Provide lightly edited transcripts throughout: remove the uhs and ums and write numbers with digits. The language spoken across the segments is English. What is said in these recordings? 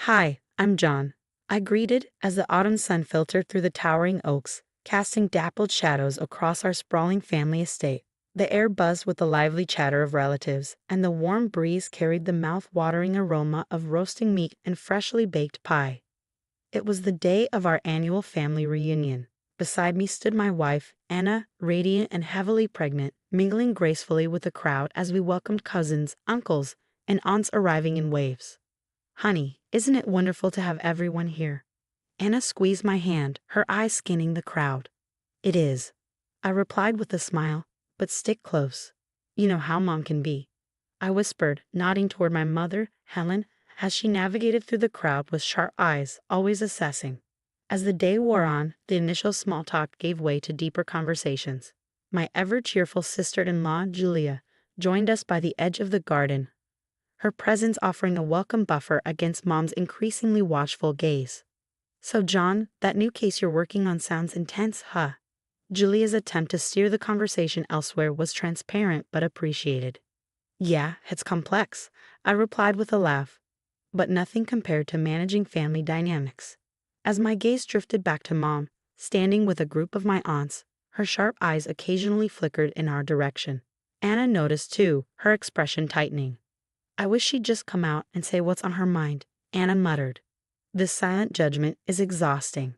Hi, I'm John. I greeted as the autumn sun filtered through the towering oaks, casting dappled shadows across our sprawling family estate. The air buzzed with the lively chatter of relatives, and the warm breeze carried the mouth-watering aroma of roasting meat and freshly baked pie. It was the day of our annual family reunion. Beside me stood my wife, Anna, radiant and heavily pregnant, mingling gracefully with the crowd as we welcomed cousins, uncles, and aunts arriving in waves. Honey, isn't it wonderful to have everyone here? Anna squeezed my hand, her eyes scanning the crowd. It is. I replied with a smile, but stick close. You know how Mom can be. I whispered, nodding toward my mother, Helen, as she navigated through the crowd with sharp eyes, always assessing. As the day wore on, the initial small talk gave way to deeper conversations. My ever-cheerful sister-in-law, Julia, joined us by the edge of the garden, her presence offering a welcome buffer against Mom's increasingly watchful gaze. So John, that new case you're working on sounds intense, huh? Julia's attempt to steer the conversation elsewhere was transparent but appreciated. Yeah, it's complex, I replied with a laugh, but nothing compared to managing family dynamics. As my gaze drifted back to Mom, standing with a group of my aunts, her sharp eyes occasionally flickered in our direction. Anna noticed too, her expression tightening. I wish she'd just come out and say what's on her mind, Anna muttered. This silent judgment is exhausting.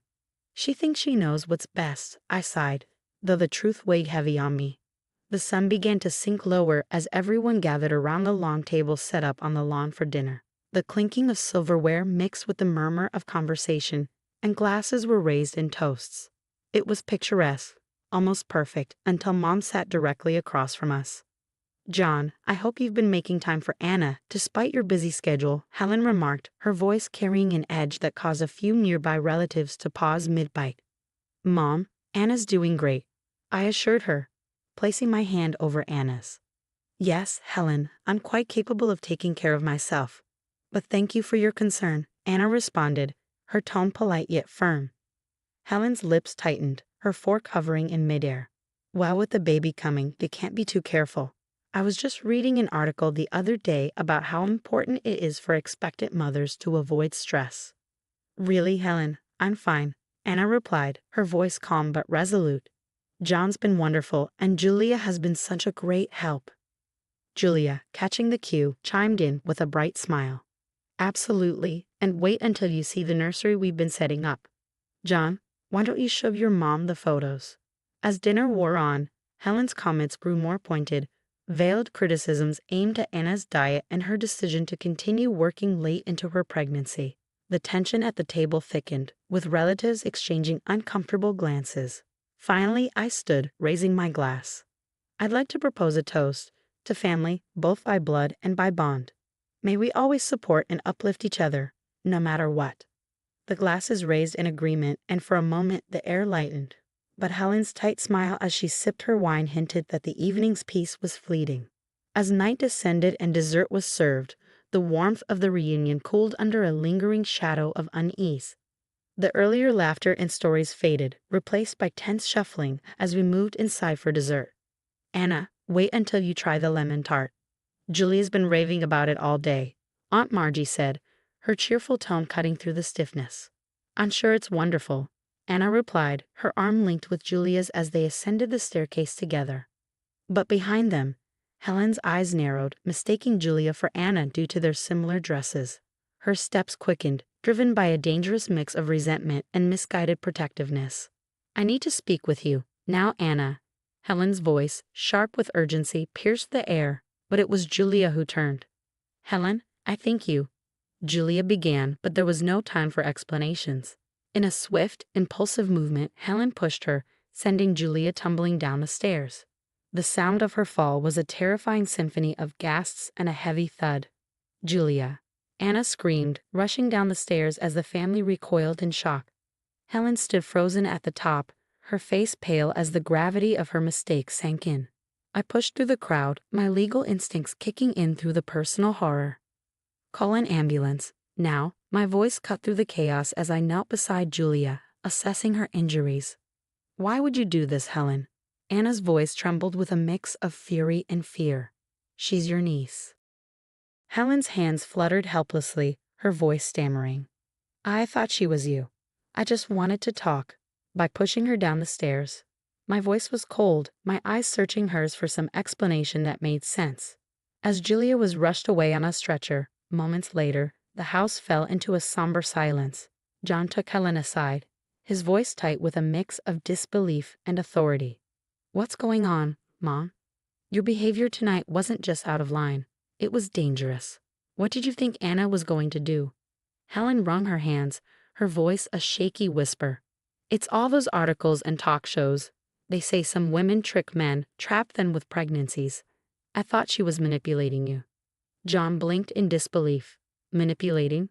She thinks she knows what's best, I sighed, though the truth weighed heavy on me. The sun began to sink lower as everyone gathered around the long table set up on the lawn for dinner. The clinking of silverware mixed with the murmur of conversation, and glasses were raised in toasts. It was picturesque, almost perfect, until Mom sat directly across from us. John, I hope you've been making time for Anna, despite your busy schedule, Helen remarked, her voice carrying an edge that caused a few nearby relatives to pause mid-bite. Mom, Anna's doing great, I assured her, placing my hand over Anna's. Yes, Helen, I'm quite capable of taking care of myself. But thank you for your concern, Anna responded, her tone polite yet firm. Helen's lips tightened, her fork hovering in midair. Well, with the baby coming, you can't be too careful. I was just reading an article the other day about how important it is for expectant mothers to avoid stress. Really, Helen, I'm fine, Anna replied, her voice calm but resolute. John's been wonderful, and Julia has been such a great help. Julia, catching the cue, chimed in with a bright smile. Absolutely, and wait until you see the nursery we've been setting up. John, why don't you show your mom the photos? As dinner wore on, Helen's comments grew more pointed, veiled criticisms aimed at Anna's diet and her decision to continue working late into her pregnancy. The tension at the table thickened, with relatives exchanging uncomfortable glances. Finally, I stood, raising my glass. I'd like to propose a toast to family, both by blood and by bond. May we always support and uplift each other, no matter what. The glasses raised in agreement, and for a moment the air lightened. But Helen's tight smile as she sipped her wine hinted that the evening's peace was fleeting. As night descended and dessert was served, the warmth of the reunion cooled under a lingering shadow of unease. The earlier laughter and stories faded, replaced by tense shuffling as we moved inside for dessert. Anna, wait until you try the lemon tart. Julia's been raving about it all day, Aunt Margie said, her cheerful tone cutting through the stiffness. I'm sure it's wonderful, Anna replied, her arm linked with Julia's as they ascended the staircase together. But behind them, Helen's eyes narrowed, mistaking Julia for Anna due to their similar dresses. Her steps quickened, driven by a dangerous mix of resentment and misguided protectiveness. I need to speak with you, now Anna. Helen's voice, sharp with urgency, pierced the air, but it was Julia who turned. Helen, I thank you. Julia began, but there was no time for explanations. In a swift, impulsive movement, Helen pushed her, sending Julia tumbling down the stairs. The sound of her fall was a terrifying symphony of gasps and a heavy thud. Julia, Anna screamed, rushing down the stairs as the family recoiled in shock. Helen stood frozen at the top, her face pale as the gravity of her mistake sank in. I pushed through the crowd, my legal instincts kicking in through the personal horror. Call an ambulance. Now, my voice cut through the chaos as I knelt beside Julia, assessing her injuries. Why would you do this, Helen? Anna's voice trembled with a mix of fury and fear. She's your niece. Helen's hands fluttered helplessly, her voice stammering. I thought she was you. I just wanted to talk. By pushing her down the stairs. My voice was cold, my eyes searching hers for some explanation that made sense. As Julia was rushed away on a stretcher, moments later, the house fell into a somber silence. John took Helen aside, his voice tight with a mix of disbelief and authority. What's going on, Mom? Your behavior tonight wasn't just out of line. It was dangerous. What did you think Anna was going to do? Helen wrung her hands, her voice a shaky whisper. It's all those articles and talk shows. They say some women trick men, trap them with pregnancies. I thought she was manipulating you. John blinked in disbelief. Manipulating?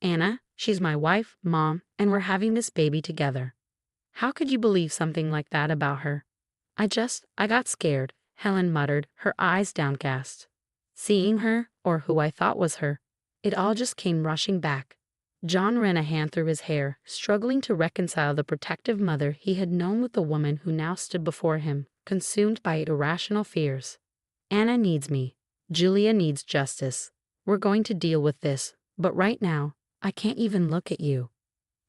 Anna, she's my wife, Mom, and we're having this baby together. How could you believe something like that about her? I got scared, Helen muttered, her eyes downcast. Seeing her, or who I thought was her, it all just came rushing back. John ran a hand through his hair, struggling to reconcile the protective mother he had known with the woman who now stood before him, consumed by irrational fears. Anna needs me. Julia needs justice. We're going to deal with this, but right now, I can't even look at you.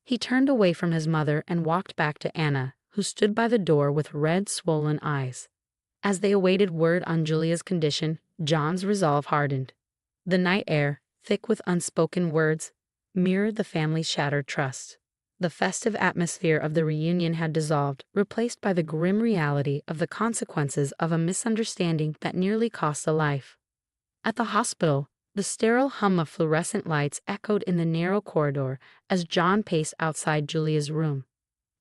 He turned away from his mother and walked back to Anna, who stood by the door with red, swollen eyes. As they awaited word on Julia's condition, John's resolve hardened. The night air, thick with unspoken words, mirrored the family's shattered trust. The festive atmosphere of the reunion had dissolved, replaced by the grim reality of the consequences of a misunderstanding that nearly cost a life. At the hospital, the sterile hum of fluorescent lights echoed in the narrow corridor as John paced outside Julia's room.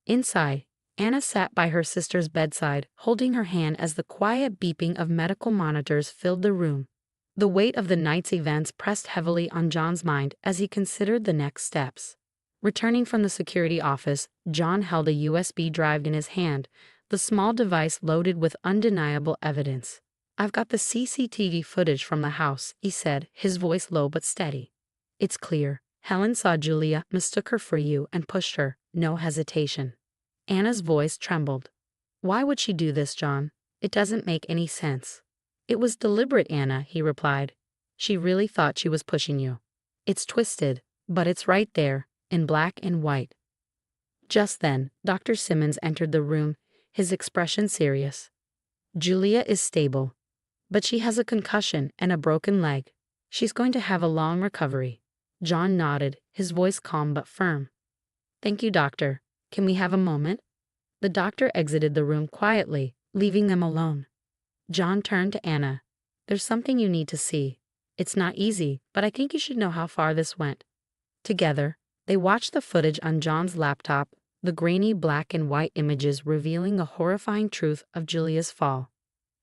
Inside, Anna sat by her sister's bedside, holding her hand as the quiet beeping of medical monitors filled the room. The weight of the night's events pressed heavily on John's mind as he considered the next steps. Returning from the security office, John held a USB drive in his hand, the small device loaded with undeniable evidence. I've got the CCTV footage from the house, he said, his voice low but steady. It's clear. Helen saw Julia, mistook her for you, and pushed her, no hesitation. Anna's voice trembled. Why would she do this, John? It doesn't make any sense. It was deliberate, Anna, he replied. She really thought she was pushing you. It's twisted, but it's right there, in black and white. Just then, Dr. Simmons entered the room, his expression serious. Julia is stable, but she has a concussion and a broken leg. She's going to have a long recovery. John nodded, his voice calm but firm. Thank you, doctor. Can we have a moment? The doctor exited the room quietly, leaving them alone. John turned to Anna. There's something you need to see. It's not easy, but I think you should know how far this went. Together, they watched the footage on John's laptop, the grainy black and white images revealing the horrifying truth of Julia's fall.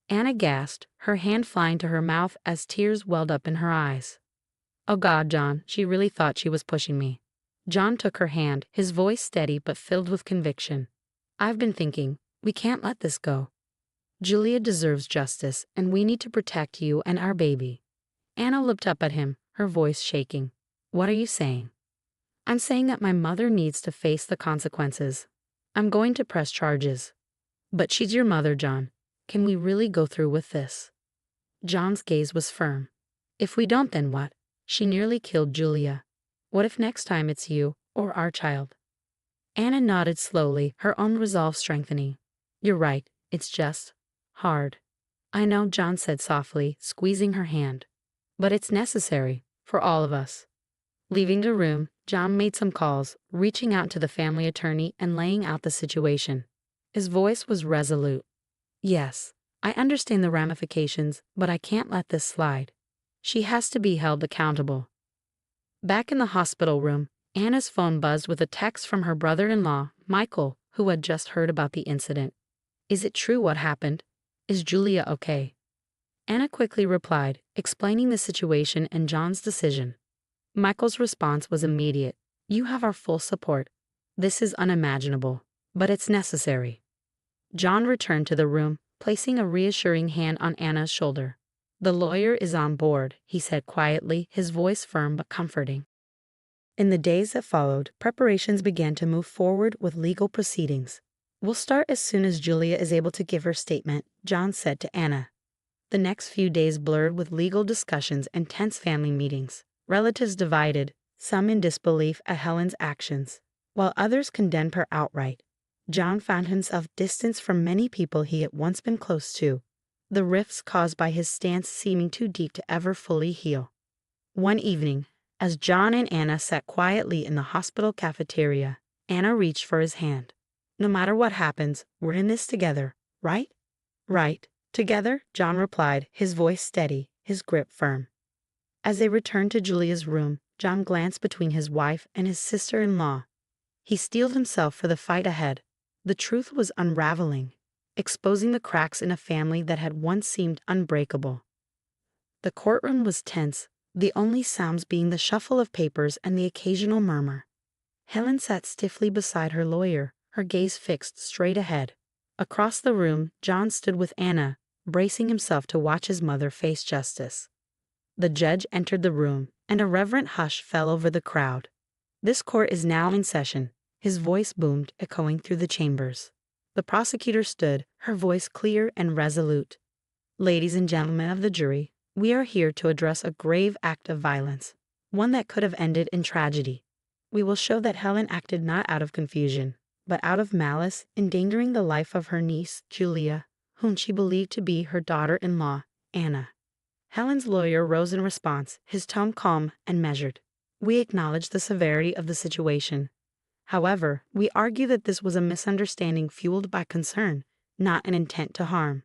Anna gasped, her hand flying to her mouth as tears welled up in her eyes. Oh God, John, she really thought she was pushing me. John took her hand, his voice steady but filled with conviction. I've been thinking, we can't let this go. Julia deserves justice, and we need to protect you and our baby. Anna looked up at him, her voice shaking. What are you saying? I'm saying that my mother needs to face the consequences. I'm going to press charges. But she's your mother, John. Can we really go through with this? John's gaze was firm. If we don't, then what? She nearly killed Julia. What if next time it's you, or our child? Anna nodded slowly, her own resolve strengthening. You're right, it's just hard. I know, John said softly, squeezing her hand. But it's necessary, for all of us. Leaving the room, John made some calls, reaching out to the family attorney and laying out the situation. His voice was resolute. Yes, I understand the ramifications, but I can't let this slide. She has to be held accountable. Back in the hospital room, Anna's phone buzzed with a text from her brother-in-law, Michael, who had just heard about the incident. Is it true what happened? Is Julia okay? Anna quickly replied, explaining the situation and John's decision. Michael's response was immediate. You have our full support. This is unimaginable, but it's necessary. John returned to the room, placing a reassuring hand on Anna's shoulder. The lawyer is on board, he said quietly, his voice firm but comforting. In the days that followed, preparations began to move forward with legal proceedings. We'll start as soon as Julia is able to give her statement, John said to Anna. The next few days blurred with legal discussions and tense family meetings. Relatives divided, some in disbelief at Helen's actions, while others condemned her outright. John found himself distanced from many people he had once been close to, the rifts caused by his stance seeming too deep to ever fully heal. One evening, as John and Anna sat quietly in the hospital cafeteria, Anna reached for his hand. "No matter what happens, we're in this together, right?" "Right. Together," John replied, his voice steady, his grip firm. As they returned to Julia's room, John glanced between his wife and his sister-in-law. He steeled himself for the fight ahead. The truth was unraveling, exposing the cracks in a family that had once seemed unbreakable. The courtroom was tense, the only sounds being the shuffle of papers and the occasional murmur. Helen sat stiffly beside her lawyer, her gaze fixed straight ahead. Across the room, John stood with Anna, bracing himself to watch his mother face justice. The judge entered the room, and a reverent hush fell over the crowd. "This court is now in session," his voice boomed, echoing through the chambers. The prosecutor stood, her voice clear and resolute. "Ladies and gentlemen of the jury, we are here to address a grave act of violence, one that could have ended in tragedy. We will show that Helen acted not out of confusion, but out of malice, endangering the life of her niece, Julia, whom she believed to be her daughter-in-law, Anna." Helen's lawyer rose in response, his tone calm and measured. "We acknowledge the severity of the situation. However, we argue that this was a misunderstanding fueled by concern, not an intent to harm."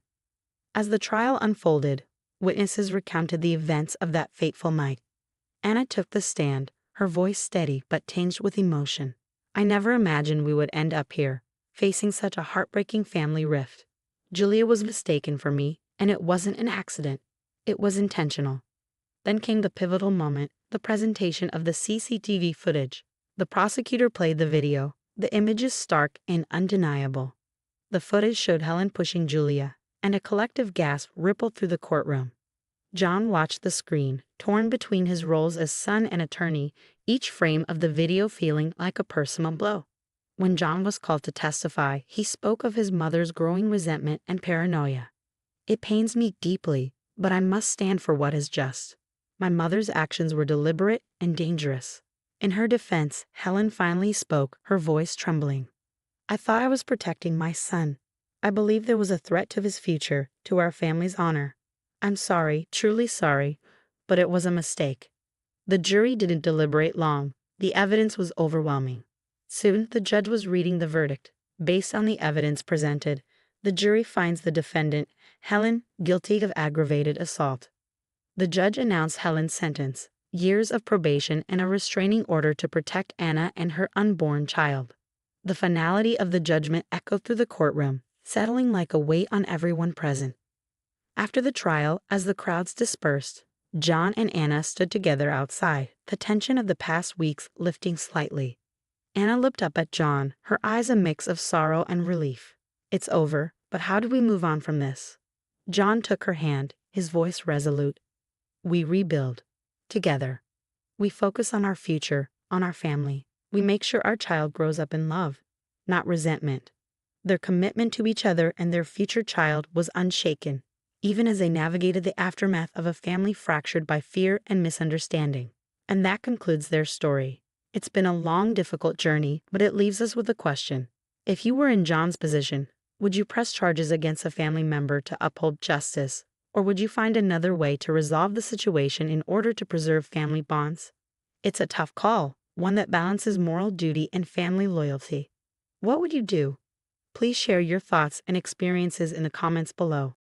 As the trial unfolded, witnesses recounted the events of that fateful night. Anna took the stand, her voice steady but tinged with emotion. "I never imagined we would end up here, facing such a heartbreaking family rift. Julia was mistaken for me, and it wasn't an accident. It was intentional." Then came the pivotal moment, the presentation of the CCTV footage. The prosecutor played the video, the images stark and undeniable. The footage showed Helen pushing Julia, and a collective gasp rippled through the courtroom. John watched the screen, torn between his roles as son and attorney, each frame of the video feeling like a personal blow. When John was called to testify, he spoke of his mother's growing resentment and paranoia. "It pains me deeply, but I must stand for what is just. My mother's actions were deliberate and dangerous." In her defense, Helen finally spoke, her voice trembling. "I thought I was protecting my son. I believed there was a threat to his future, to our family's honor. I'm sorry, truly sorry, but it was a mistake." The jury didn't deliberate long. The evidence was overwhelming. Soon, the judge was reading the verdict. Based on the evidence presented, the jury finds the defendant, Helen, guilty of aggravated assault. The judge announced Helen's sentence: years of probation and a restraining order to protect Anna and her unborn child. The finality of the judgment echoed through the courtroom, settling like a weight on everyone present. After the trial, as the crowds dispersed, John and Anna stood together outside, the tension of the past weeks lifting slightly. Anna looked up at John, her eyes a mix of sorrow and relief. "It's over, but how do we move on from this?" John took her hand, his voice resolute. "We rebuild. Together. We focus on our future, on our family. We make sure our child grows up in love, not resentment." Their commitment to each other and their future child was unshaken, even as they navigated the aftermath of a family fractured by fear and misunderstanding. And that concludes their story. It's been a long, difficult journey, but it leaves us with a question. If you were in John's position, would you press charges against a family member to uphold justice? Or would you find another way to resolve the situation in order to preserve family bonds? It's a tough call, one that balances moral duty and family loyalty. What would you do? Please share your thoughts and experiences in the comments below.